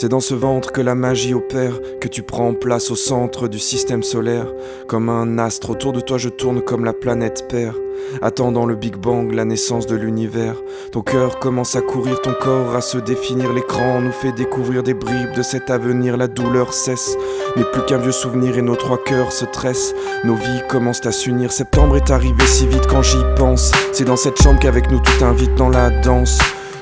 C'est dans ce ventre que la magie opère, que tu prends place au centre du système solaire. Comme un astre, autour de toi je tourne comme la planète Père, attendant le Big Bang, la naissance de l'univers. Ton cœur commence à courir, ton corps à se définir. L'écran nous fait découvrir des bribes de cet avenir. La douleur cesse, n'est plus qu'un vieux souvenir et nos trois cœurs se tressent. Nos vies commencent à s'unir. Septembre est arrivé si vite quand j'y pense. C'est dans cette chambre qu'avec nous tout invite dans la danse.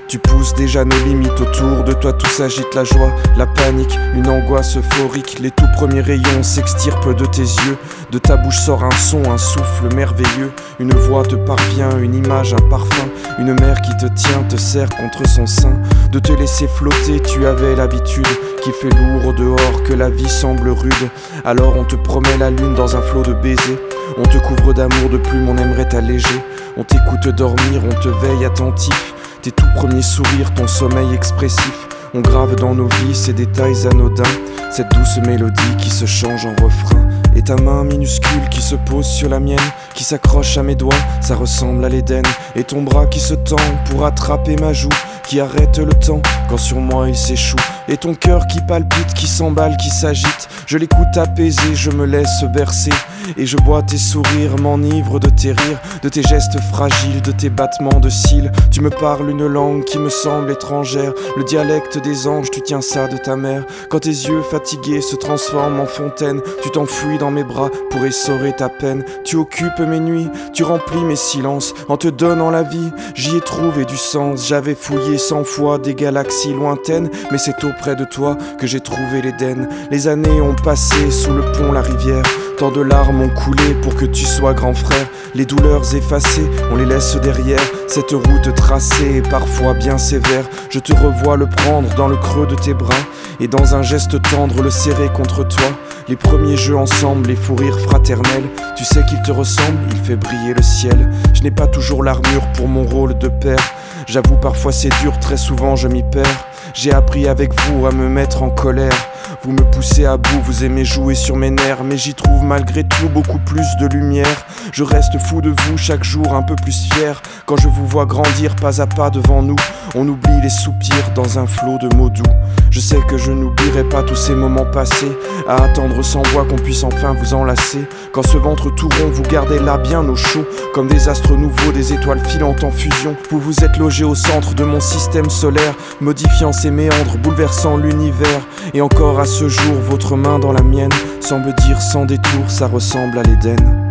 Tu pousses déjà nos limites, autour de toi tout s'agite, la joie, la panique, une angoisse euphorique. Les tout premiers rayons s'extirpent de tes yeux, de ta bouche sort un son, un souffle merveilleux. Une voix te parvient, une image, un parfum, une mère qui te tient, te serre contre son sein. De te laisser flotter, tu avais l'habitude, qu'il fait lourd au dehors, que la vie semble rude. Alors on te promet la lune dans un flot de baisers. On te couvre d'amour, de plumes, on aimerait t'alléger. On t'écoute dormir, on te veille attentif. Tes tout premiers sourires, ton sommeil expressif. On grave dans nos vies ces détails anodins, cette douce mélodie qui se change en refrain. Et ta main minuscule qui se pose sur la mienne, qui s'accroche à mes doigts, ça ressemble à l'Éden. Et ton bras qui se tend pour attraper ma joue, qui arrête le temps quand sur moi il s'échoue. Et ton cœur qui palpite, qui s'emballe, qui s'agite. Je l'écoute apaiser, je me laisse bercer. Et je bois tes sourires, m'enivre de tes rires, de tes gestes fragiles, de tes battements de cils. Tu me parles une langue qui me semble étrangère, le dialecte des anges, tu tiens ça de ta mère. Quand tes yeux fatigués se transforment en fontaine, tu t'enfuis dans mes bras pour essorer ta peine. Tu occupes mes nuits, tu remplis mes silences, en te donnant la vie, j'y ai trouvé du sens. J'avais fouillé 100 fois des galaxies lointaines, mais c'est auprès de toi que j'ai trouvé l'Éden. Les années ont passé sous le pont, la rivière, tant de larmes ont coulé pour que tu sois grand frère. Les douleurs effacées, on les laisse derrière. Cette route tracée est parfois bien sévère. Je te revois le prendre dans le creux de tes bras, et dans un geste tendre le serrer contre toi. Les premiers jeux ensemble, les fous rires fraternels. Tu sais qu'il te ressemble, il fait briller le ciel. Je n'ai pas toujours l'armure pour mon rôle de père. J'avoue parfois c'est dur, très souvent je m'y perds. J'ai appris avec vous à me mettre en colère. Vous me poussez à bout, vous aimez jouer sur mes nerfs, mais j'y trouve malgré tout beaucoup plus de lumière. Je reste fou de vous chaque jour, un peu plus fier. Quand je vous vois grandir pas à pas devant nous, on oublie les soupirs dans un flot de mots doux. Je sais que je n'oublierai pas tous ces moments passés, à attendre sans voix qu'on puisse enfin vous enlacer. Quand ce ventre tout rond, vous gardez là bien au chaud, comme des astres nouveaux, des étoiles filantes en fusion. Vous vous êtes logé au centre de mon système solaire, modifiant ses méandres, bouleversant l'univers. Et encore à ce jour, votre main dans la mienne semble dire sans détour, ça ressemble à l'Éden.